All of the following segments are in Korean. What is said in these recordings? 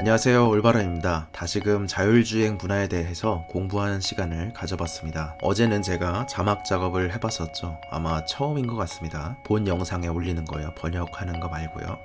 안녕하세요, 올바람입니다. 다시금 자율주행 분야에 대해서 공부하는 시간을 가져봤습니다. 어제는 제가 자막 작업을 해봤었죠. 아마 처음인 것 같습니다. 본 영상에 올리는 거예요. 번역하는 거 말고요.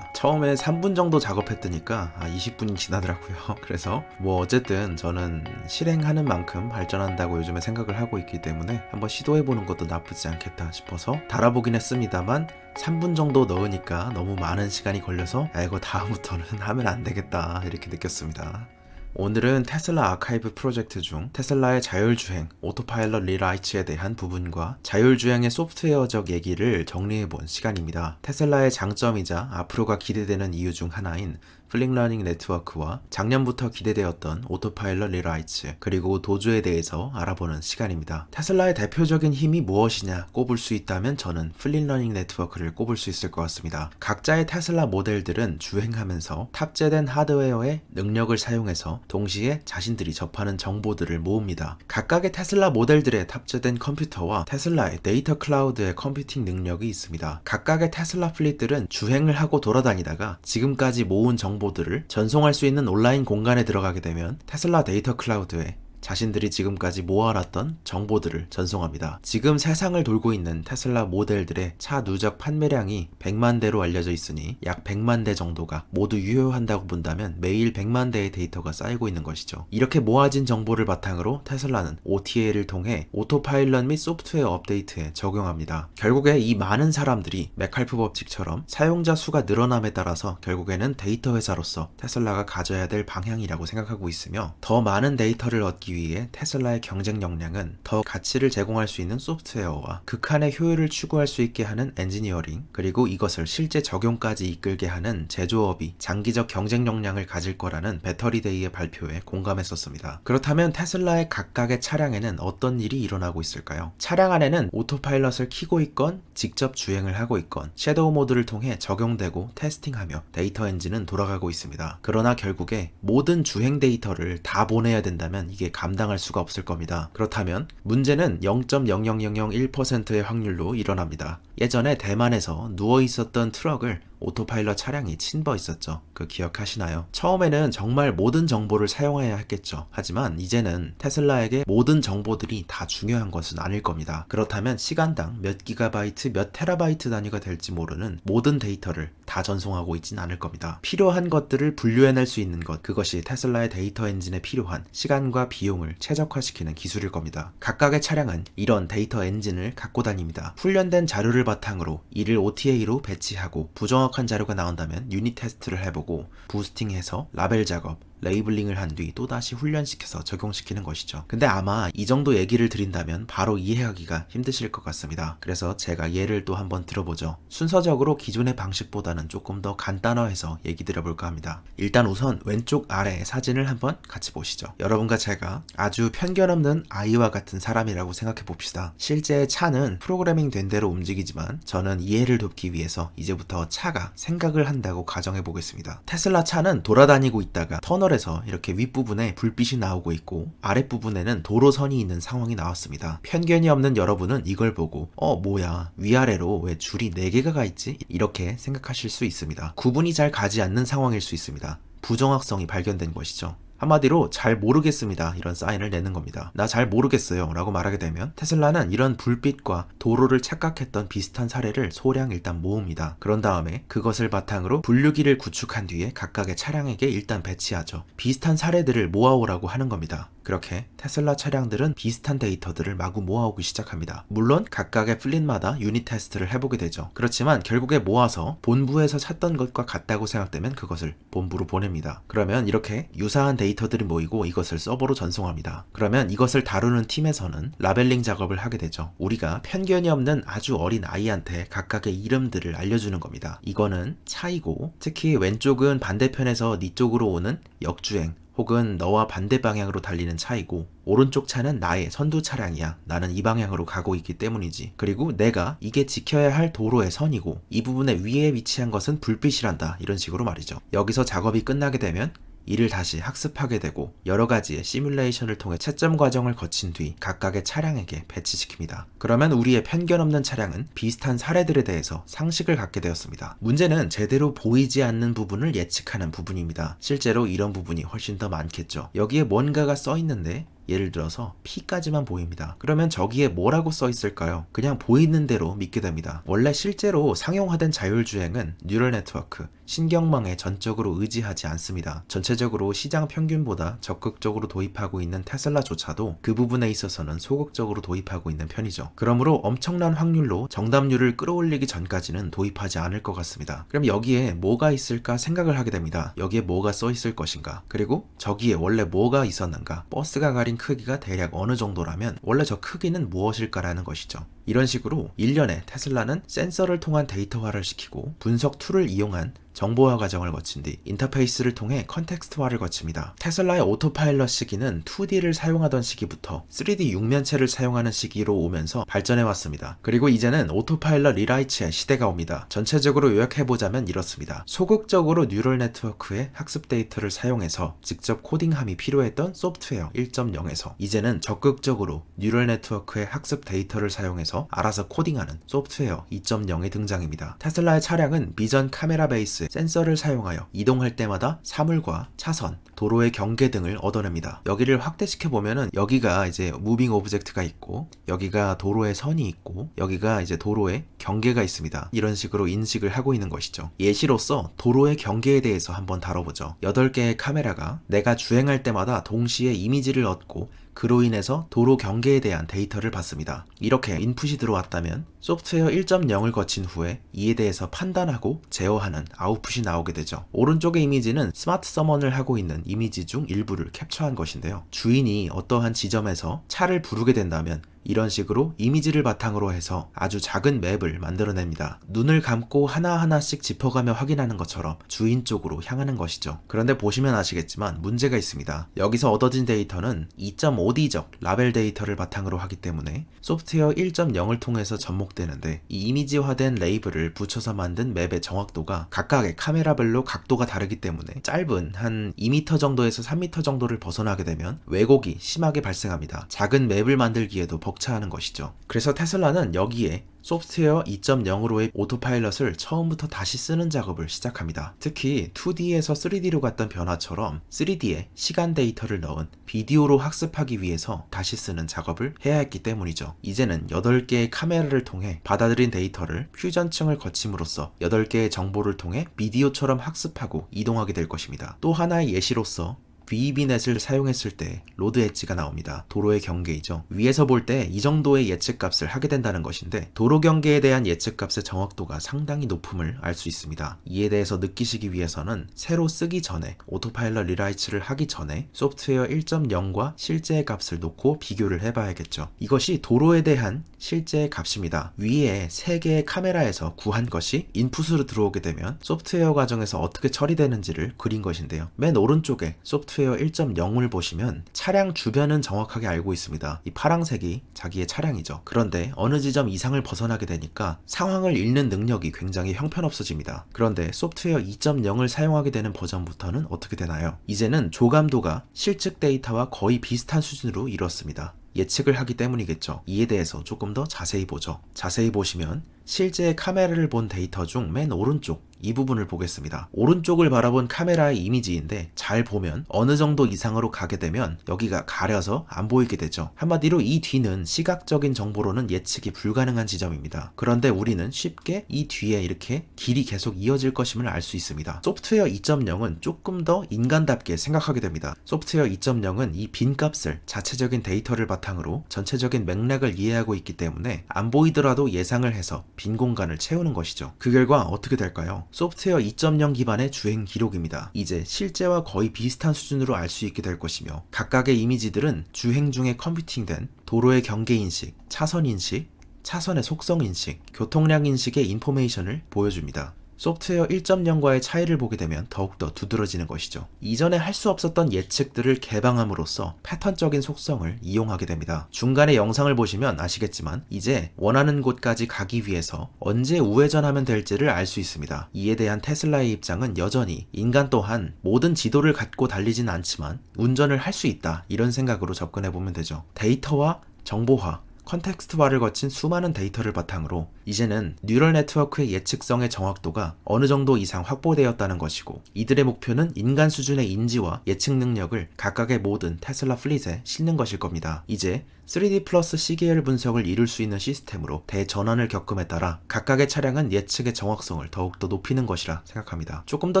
처음에 3분 정도 작업했더니까 20분이 지나더라고요. 그래서 어쨌든 저는 실행하는 만큼 발전한다고 요즘에 생각을 하고 있기 때문에 한번 시도해보는 것도 나쁘지 않겠다 싶어서 달아보긴 했습니다만 3분 정도 넣으니까 너무 많은 시간이 걸려서 이거 다음부터는 하면 안 되겠다 이렇게 느꼈습니다. 오늘은 테슬라 아카이브 프로젝트 중 테슬라의 자율주행, 오토파일럿 리라이츠에 대한 부분과 자율주행의 소프트웨어적 얘기를 정리해본 시간입니다. 테슬라의 장점이자 앞으로가 기대되는 이유 중 하나인 플링러닝 네트워크와 작년부터 기대되었던 오토파일럿 리라이츠 그리고 도주에 대해서 알아보는 시간입니다. 테슬라의 대표적인 힘이 무엇이냐 꼽을 수 있다면 저는 플링러닝 네트워크를 꼽을 수 있을 것 같습니다. 각자의 테슬라 모델들은 주행하면서 탑재된 하드웨어의 능력을 사용해서 동시에 자신들이 접하는 정보들을 모읍니다. 각각의 테슬라 모델들의 탑재된 컴퓨터와 테슬라의 데이터 클라우드의 컴퓨팅 능력이 있습니다. 각각의 테슬라 플릿들은 주행을 하고 돌아다니다가 지금까지 모은 정보들을 전송할 수 있는 온라인 공간에 들어가게 되면 테슬라 데이터 클라우드에 자신들이 지금까지 모아놨던 정보들을 전송합니다. 지금 세상을 돌고 있는 테슬라 모델들의 차 누적 판매량이 100만 대로 알려져 있으니 약 100만 대 정도가 모두 유효한다고 본다면 매일 100만 대의 데이터가 쌓이고 있는 것이죠. 이렇게 모아진 정보를 바탕으로 테슬라는 OTA를 통해 오토파일럿 및 소프트웨어 업데이트에 적용합니다. 결국에 이 많은 사람들이 메칼프 법칙처럼 사용자 수가 늘어남에 따라서 결국에는 데이터 회사로서 테슬라가 가져야 될 방향이라고 생각하고 있으며 더 많은 데이터를 얻기 위해 테슬라의 경쟁 역량은 더 가치를 제공할 수 있는 소프트웨어와 극한의 효율을 추구할 수 있게 하는 엔지니어링 그리고 이것을 실제 적용까지 이끌게 하는 제조업이 장기적 경쟁 역량을 가질 거라는 배터리데이의 발표에 공감했었습니다. 그렇다면 테슬라의 각각의 차량에는 어떤 일이 일어나고 있을까요? 차량 안에는 오토파일럿을 켜고 있건 직접 주행을 하고 있건 섀도우 모드를 통해 적용되고 테스팅하며 데이터 엔진은 돌아가고 있습니다. 그러나 결국에 모든 주행 데이터를 다 보내야 된다면 이게 감당할 수가 없을 겁니다. 그렇다면 문제는 0.00001%의 확률로 일어납니다. 예전에 대만에서 누워있었던 트럭을 오토파일럿 차량이 침범 있었죠. 기억하시나요? 처음에는 정말 모든 정보를 사용해야 했겠죠. 하지만 이제는 테슬라에게 모든 정보들이 다 중요한 것은 아닐 겁니다. 그렇다면 시간당 몇 기가바이트, 몇 테라바이트 단위가 될지 모르는 모든 데이터를 다 전송하고 있진 않을 겁니다. 필요한 것들을 분류해낼 수 있는 것, 그것이 테슬라의 데이터 엔진에 필요한 시간과 비용을 최적화시키는 기술일 겁니다. 각각의 차량은 이런 데이터 엔진을 갖고 다닙니다. 훈련된 자료를 바탕으로 이를 OTA로 배치하고 부정확한 자료가 나온다면 유닛 테스트를 해보고 부스팅해서 라벨 작업, 레이블링을 한 뒤 또다시 훈련시켜서 적용시키는 것이죠. 근데 아마 이 정도 얘기를 드린다면 바로 이해하기가 힘드실 것 같습니다. 그래서 제가 예를 또 한번 들어보죠. 순서적으로 기존의 방식보다는 조금 더 간단화해서 얘기 드려볼까 합니다. 일단 우선 왼쪽 아래 사진을 한번 같이 보시죠. 여러분과 제가 아주 편견 없는 아이와 같은 사람이라고 생각해 봅시다. 실제 차는 프로그래밍 된 대로 움직이지만 저는 이해를 돕기 위해서 이제부터 차가 생각을 한다고 가정해 보겠습니다. 테슬라 차는 돌아다니고 있다가 터널에서 이렇게 윗부분에 불빛이 나오고 있고 아랫부분에는 도로선이 있는 상황이 나왔습니다. 편견이 없는 여러분은 이걸 보고 뭐야 위아래로 왜 줄이 4개가 가 있지? 이렇게 생각하실 수 있습니다. 구분이 잘 가지 않는 상황일 수 있습니다. 부정확성이 발견된 것이죠. 한마디로 잘 모르겠습니다 이런 사인을 내는 겁니다. 나 잘 모르겠어요 라고 말하게 되면 테슬라는 이런 불빛과 도로를 착각했던 비슷한 사례를 소량 일단 모읍니다. 그런 다음에 그것을 바탕으로 분류기를 구축한 뒤에 각각의 차량에게 일단 배치하죠. 비슷한 사례들을 모아오라고 하는 겁니다. 그렇게 테슬라 차량들은 비슷한 데이터들을 마구 모아오기 시작합니다. 물론 각각의 플릿마다 유닛 테스트를 해보게 되죠. 그렇지만 결국에 모아서 본부에서 찾던 것과 같다고 생각되면 그것을 본부로 보냅니다. 그러면 이렇게 유사한 데이터들이 모이고 이것을 서버로 전송합니다. 그러면 이것을 다루는 팀에서는 라벨링 작업을 하게 되죠. 우리가 편견이 없는 아주 어린 아이한테 각각의 이름들을 알려주는 겁니다. 이거는 차이고 특히 왼쪽은 반대편에서 네 쪽으로 오는 역주행 혹은 너와 반대 방향으로 달리는 차이고 오른쪽 차는 나의 선두 차량이야. 나는 이 방향으로 가고 있기 때문이지. 그리고 내가 이게 지켜야 할 도로의 선이고 이 부분의 위에 위치한 것은 불빛이란다. 이런 식으로 말이죠. 여기서 작업이 끝나게 되면 이를 다시 학습하게 되고 여러 가지의 시뮬레이션을 통해 채점 과정을 거친 뒤 각각의 차량에게 배치시킵니다. 그러면 우리의 편견 없는 차량은 비슷한 사례들에 대해서 상식을 갖게 되었습니다. 문제는 제대로 보이지 않는 부분을 예측하는 부분입니다. 실제로 이런 부분이 훨씬 더 많겠죠. 여기에 뭔가가 써 있는데 예를 들어서 P까지만 보입니다. 그러면 저기에 뭐라고 써 있을까요? 그냥 보이는 대로 믿게 됩니다. 원래 실제로 상용화된 자율주행은 뉴럴 네트워크, 신경망에 전적으로 의지하지 않습니다. 전체적으로 시장 평균보다 적극적으로 도입하고 있는 테슬라조차도 그 부분에 있어서는 소극적으로 도입하고 있는 편이죠. 그러므로 엄청난 확률로 정답률을 끌어올리기 전까지는 도입하지 않을 것 같습니다. 그럼 여기에 뭐가 있을까 생각을 하게 됩니다. 여기에 뭐가 써 있을 것인가? 그리고 저기에 원래 뭐가 있었는가? 버스가 가린 크기가 대략 어느 정도라면 원래 저 크기는 무엇일까라는 것이죠. 이런 식으로 일련의 테슬라는 센서를 통한 데이터화를 시키고 분석 툴을 이용한 정보화 과정을 거친 뒤 인터페이스를 통해 컨텍스트화를 거칩니다. 테슬라의 오토파일럿 시기는 2D를 사용하던 시기부터 3D 육면체를 사용하는 시기로 오면서 발전해 왔습니다. 그리고 이제는 오토파일럿 리라이츠의 시대가 옵니다. 전체적으로 요약해보자면 이렇습니다. 소극적으로 뉴럴 네트워크의 학습 데이터를 사용해서 직접 코딩함이 필요했던 소프트웨어 1.0에서 이제는 적극적으로 뉴럴 네트워크의 학습 데이터를 사용해서 알아서 코딩하는 소프트웨어 2.0의 등장입니다. 테슬라의 차량은 비전 카메라 베이스 센서를 사용하여 이동할 때마다 사물과 차선, 도로의 경계 등을 얻어냅니다. 여기를 확대시켜 보면은 여기가 이제 무빙 오브젝트가 있고 여기가 도로의 선이 있고 여기가 이제 도로의 경계가 있습니다. 이런 식으로 인식을 하고 있는 것이죠. 예시로서 도로의 경계에 대해서 한번 다뤄보죠. 8개의 카메라가 내가 주행할 때마다 동시에 이미지를 얻고 그로 인해서 도로 경계에 대한 데이터를 받습니다. 이렇게 인풋이 들어왔다면 소프트웨어 1.0을 거친 후에 이에 대해서 판단하고 제어하는 아웃풋이 나오게 되죠. 오른쪽의 이미지는 스마트 서먼을 하고 있는 이미지 중 일부를 캡처한 것인데요. 주인이 어떠한 지점에서 차를 부르게 된다면 이런 식으로 이미지를 바탕으로 해서 아주 작은 맵을 만들어냅니다. 눈을 감고 하나하나씩 짚어가며 확인하는 것처럼 주인 쪽으로 향하는 것이죠. 그런데 보시면 아시겠지만 문제가 있습니다. 여기서 얻어진 데이터는 2.5D적 라벨 데이터를 바탕으로 하기 때문에 소프트웨어 1.0을 통해서 접목되는데 이 이미지화된 레이블을 붙여서 만든 맵의 정확도가 각각의 카메라별로 각도가 다르기 때문에 짧은 한 2m 정도에서 3m 정도를 벗어나게 되면 왜곡이 심하게 발생합니다. 작은 맵을 만들기에도 벅차하는 것이죠. 그래서 테슬라는 여기에 소프트웨어 2.0으로의 오토파일럿을 처음부터 다시 쓰는 작업을 시작합니다. 특히 2D에서 3D로 갔던 변화처럼 3D에 시간 데이터를 넣은 비디오로 학습하기 위해서 다시 쓰는 작업을 해야 했기 때문이죠. 이제는 8개의 카메라를 통해 받아들인 데이터를 퓨전층을 거침으로써 8개의 정보를 통해 비디오처럼 학습하고 이동하게 될 것입니다. 또 하나의 예시로서 VBNet을 사용했을 때 로드 엣지가 나옵니다. 도로의 경계이죠. 위에서 볼 때 이 정도의 예측값을 하게 된다는 것인데 도로 경계에 대한 예측값의 정확도가 상당히 높음을 알 수 있습니다. 이에 대해서 느끼시기 위해서는 새로 쓰기 전에 오토파일럿 리라이츠를 하기 전에 소프트웨어 1.0과 실제의 값을 놓고 비교를 해봐야겠죠. 이것이 도로에 대한 실제의 값입니다. 위에 3개의 카메라에서 구한 것이 인풋으로 들어오게 되면 소프트웨어 과정에서 어떻게 처리되는지를 그린 것인데요. 맨 오른쪽에 소프트웨어 1.0을 보시면 차량 주변은 정확하게 알고 있습니다. 이 파랑색이 자기의 차량이죠. 그런데 어느 지점 이상을 벗어나게 되니까 상황을 읽는 능력이 굉장히 형편없어집니다. 그런데 소프트웨어 2.0을 사용하게 되는 버전부터는 어떻게 되나요? 이제는 조감도가 실측 데이터와 거의 비슷한 수준으로 이뤘습니다. 예측을 하기 때문이겠죠. 이에 대해서 조금 더 자세히 보죠. 자세히 보시면 실제 카메라를 본 데이터 중 맨 오른쪽 이 부분을 보겠습니다. 오른쪽을 바라본 카메라의 이미지인데 잘 보면 어느 정도 이상으로 가게 되면 여기가 가려서 안 보이게 되죠. 한마디로 이 뒤는 시각적인 정보로는 예측이 불가능한 지점입니다. 그런데 우리는 쉽게 이 뒤에 이렇게 길이 계속 이어질 것임을 알 수 있습니다. 소프트웨어 2.0은 조금 더 인간답게 생각하게 됩니다. 소프트웨어 2.0은 이 빈 값을 자체적인 데이터를 바탕으로 전체적인 맥락을 이해하고 있기 때문에 안 보이더라도 예상을 해서 빈 공간을 채우는 것이죠. 그 결과 어떻게 될까요? 소프트웨어 2.0 기반의 주행 기록입니다. 이제 실제와 거의 비슷한 수준으로 알 수 있게 될 것이며 각각의 이미지들은 주행 중에 컴퓨팅된 도로의 경계 인식, 차선 인식, 차선의 속성 인식, 교통량 인식의 인포메이션을 보여줍니다. 소프트웨어 1.0과의 차이를 보게 되면 더욱더 두드러지는 것이죠. 이전에 할 수 없었던 예측들을 개방함으로써 패턴적인 속성을 이용하게 됩니다. 중간에 영상을 보시면 아시겠지만 이제 원하는 곳까지 가기 위해서 언제 우회전하면 될지를 알 수 있습니다. 이에 대한 테슬라의 입장은 여전히 인간 또한 모든 지도를 갖고 달리진 않지만 운전을 할 수 있다, 이런 생각으로 접근해보면 되죠. 데이터와 정보화, 컨텍스트화를 거친 수많은 데이터를 바탕으로 이제는 뉴럴 네트워크의 예측성의 정확도가 어느 정도 이상 확보되었다는 것이고, 이들의 목표는 인간 수준의 인지와 예측 능력을 각각의 모든 테슬라 플릿에 싣는 것일 겁니다. 이제 3D 플러스 시계열 분석을 이룰 수 있는 시스템으로 대전환을 겪음에 따라 각각의 차량은 예측의 정확성을 더욱더 높이는 것이라 생각합니다. 조금 더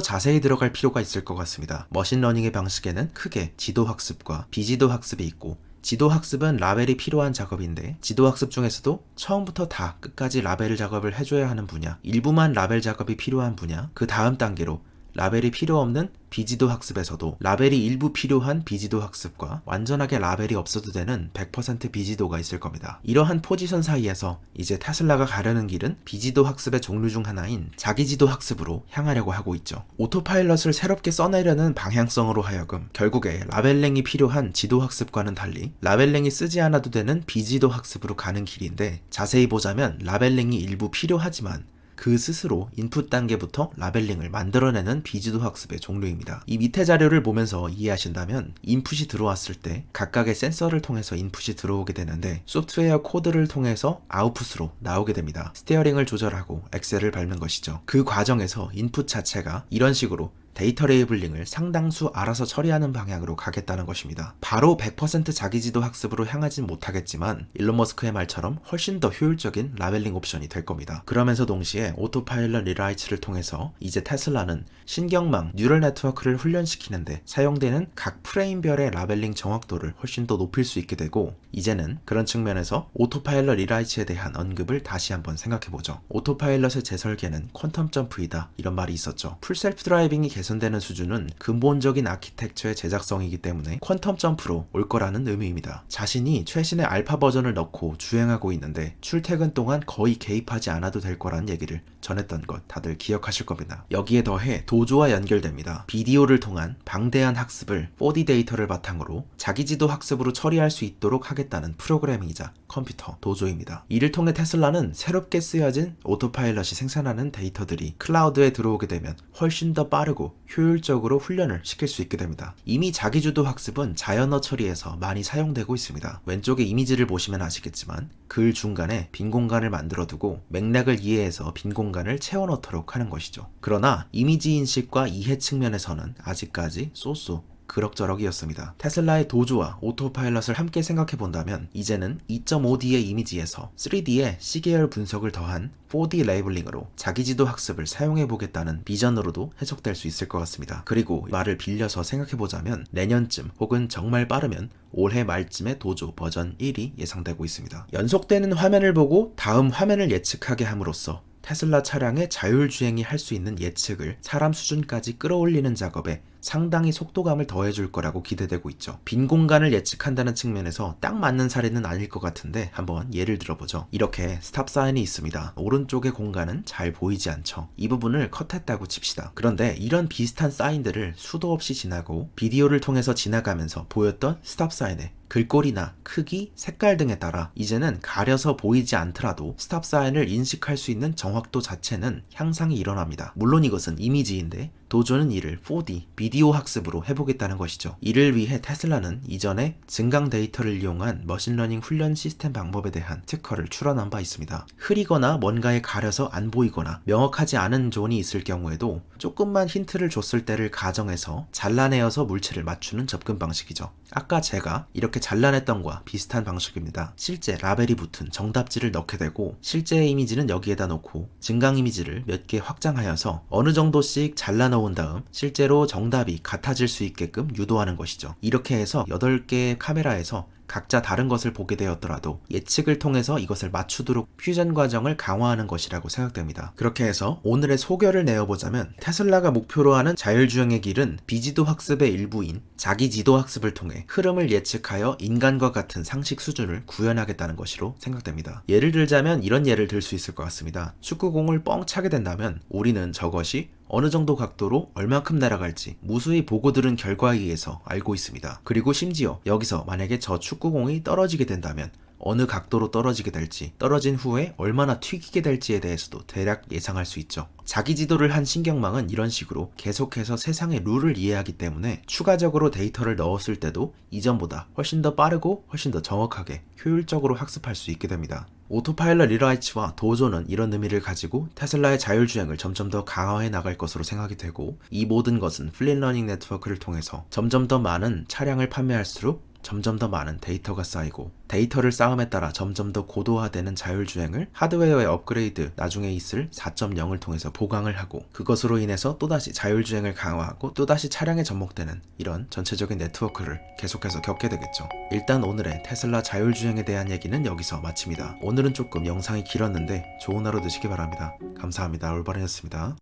자세히 들어갈 필요가 있을 것 같습니다. 머신러닝의 방식에는 크게 지도학습과 비지도 학습이 있고, 지도학습은 라벨이 필요한 작업인데, 지도학습 중에서도 처음부터 다 끝까지 라벨 작업을 해줘야 하는 분야, 일부만 라벨 작업이 필요한 분야, 그 다음 단계로 라벨이 필요 없는 비지도 학습에서도 라벨이 일부 필요한 비지도 학습과 완전하게 라벨이 없어도 되는 100% 비지도가 있을 겁니다. 이러한 포지션 사이에서 이제 테슬라가 가려는 길은 비지도 학습의 종류 중 하나인 자기지도 학습으로 향하려고 하고 있죠. 오토파일럿을 새롭게 써내려는 방향성으로 하여금 결국에 라벨링이 필요한 지도 학습과는 달리 라벨링이 쓰지 않아도 되는 비지도 학습으로 가는 길인데, 자세히 보자면 라벨링이 일부 필요하지만 그 스스로 인풋 단계부터 라벨링을 만들어내는 비지도 학습의 종류입니다. 이 밑에 자료를 보면서 이해하신다면 인풋이 들어왔을 때 각각의 센서를 통해서 인풋이 들어오게 되는데, 소프트웨어 코드를 통해서 아웃풋으로 나오게 됩니다. 스티어링을 조절하고 엑셀을 밟는 것이죠. 그 과정에서 인풋 자체가 이런 식으로 데이터 레이블링을 상당수 알아서 처리하는 방향으로 가겠다는 것입니다. 바로 100% 자기지도 학습으로 향하진 못하겠지만 일론 머스크의 말처럼 훨씬 더 효율적인 라벨링 옵션이 될 겁니다. 그러면서 동시에 오토파일럿 리라이트를 통해서 이제 테슬라는 신경망 뉴럴 네트워크를 훈련시키는데 사용되는 각 프레임별의 라벨링 정확도를 훨씬 더 높일 수 있게 되고, 이제는 그런 측면에서 오토파일럿 리라이트에 대한 언급을 다시 한번 생각해보죠. 오토파일럿의 재설계는 퀀텀 점프이다, 이런 말이 있었죠. 풀셀프 드라이빙이 개선되는 수준은 근본적인 아키텍처의 제작성이기 때문에 퀀텀 점프로 올 거라는 의미입니다. 자신이 최신의 알파 버전을 넣고 주행하고 있는데 출퇴근 동안 거의 개입하지 않아도 될 거라는 얘기를 전했던 것 다들 기억하실 겁니다. 여기에 더해 도조와 연결됩니다. 비디오를 통한 방대한 학습을 4D 데이터를 바탕으로 자기지도 학습으로 처리할 수 있도록 하겠다는 프로그래밍이자 컴퓨터 도조입니다. 이를 통해 테슬라는 새롭게 쓰여진 오토파일럿이 생산하는 데이터들이 클라우드에 들어오게 되면 훨씬 더 빠르고 효율적으로 훈련을 시킬 수 있게 됩니다. 이미 자기주도 학습은 자연어 처리에서 많이 사용되고 있습니다. 왼쪽에 이미지를 보시면 아시겠지만 글 중간에 빈 공간을 만들어두고 맥락을 이해해서 빈 공간을 채워넣도록 하는 것이죠. 그러나 이미지 인식과 이해 측면에서는 아직까지 쏘쏘 그럭저럭이었습니다. 테슬라의 도조와 오토파일럿을 함께 생각해본다면 이제는 2.5D의 이미지에서 3D의 시계열 분석을 더한 4D 레이블링으로 자기지도 학습을 사용해보겠다는 비전으로도 해석될 수 있을 것 같습니다. 그리고 말을 빌려서 생각해보자면 내년쯤 혹은 정말 빠르면 올해 말쯤에 도조 버전 1이 예상되고 있습니다. 연속되는 화면을 보고 다음 화면을 예측하게 함으로써 테슬라 차량의 자율주행이 할 수 있는 예측을 사람 수준까지 끌어올리는 작업에 상당히 속도감을 더해줄 거라고 기대되고 있죠. 빈 공간을 예측한다는 측면에서 딱 맞는 사례는 아닐 것 같은데 한번 예를 들어보죠. 이렇게 스탑 사인이 있습니다. 오른쪽의 공간은 잘 보이지 않죠. 이 부분을 컷했다고 칩시다. 그런데 이런 비슷한 사인들을 수도 없이 지나고 비디오를 통해서 지나가면서 보였던 스탑 사인의 글꼴이나 크기, 색깔 등에 따라 이제는 가려서 보이지 않더라도 스탑 사인을 인식할 수 있는 정확도 자체는 향상이 일어납니다. 물론 이것은 이미지인데 도조는 이를 4D, 비디오 학습으로 해보겠다는 것이죠. 이를 위해 테슬라는 이전에 증강 데이터를 이용한 머신러닝 훈련 시스템 방법에 대한 특허를 출원한 바 있습니다. 흐리거나 뭔가에 가려서 안 보이거나 명확하지 않은 존이 있을 경우에도 조금만 힌트를 줬을 때를 가정해서 잘라내어서 물체를 맞추는 접근 방식이죠. 아까 제가 이렇게 잘라냈던 거와 비슷한 방식입니다. 실제 라벨이 붙은 정답지를 넣게 되고 실제의 이미지는 여기에다 놓고 증강 이미지를 몇 개 확장하여서 어느 정도씩 잘라놓은 다음 실제로 정답 오답이 같아질 수 있게끔 유도하는 것이죠. 이렇게 해서 8개의 카메라에서 각자 다른 것을 보게 되었더라도 예측을 통해서 이것을 맞추도록 퓨전 과정을 강화하는 것이라고 생각됩니다. 그렇게 해서 오늘의 소결을 내어보자면 테슬라가 목표로 하는 자율주행의 길은 비지도 학습의 일부인 자기 지도 학습을 통해 흐름을 예측하여 인간과 같은 상식 수준을 구현하겠다는 것으로 생각됩니다. 예를 들자면 이런 예를 들 수 있을 것 같습니다. 축구공을 뻥 차게 된다면 우리는 저것이 어느 정도 각도로 얼만큼 날아갈지 무수히 보고 들은 결과에 의해서 알고 있습니다. 그리고 심지어 여기서 만약에 저 축구공이 떨어지게 된다면 어느 각도로 떨어지게 될지, 떨어진 후에 얼마나 튀기게 될지에 대해서도 대략 예상할 수 있죠. 자기 지도를 한 신경망은 이런 식으로 계속해서 세상의 룰을 이해하기 때문에 추가적으로 데이터를 넣었을 때도 이전보다 훨씬 더 빠르고 훨씬 더 정확하게 효율적으로 학습할 수 있게 됩니다. 오토파일럿 리라이츠와 도조는 이런 의미를 가지고 테슬라의 자율주행을 점점 더 강화해 나갈 것으로 생각이 되고, 이 모든 것은 플릿러닝 네트워크를 통해서 점점 더 많은 차량을 판매할수록 점점 더 많은 데이터가 쌓이고, 데이터를 쌓음에 따라 점점 더 고도화되는 자율주행을 하드웨어의 업그레이드, 나중에 있을 4.0을 통해서 보강을 하고, 그것으로 인해서 또다시 자율주행을 강화하고 또다시 차량에 접목되는 이런 전체적인 네트워크를 계속해서 겪게 되겠죠. 일단 오늘의 테슬라 자율주행에 대한 얘기는 여기서 마칩니다. 오늘은 조금 영상이 길었는데 좋은 하루 되시기 바랍니다. 감사합니다. 올바른이었습니다.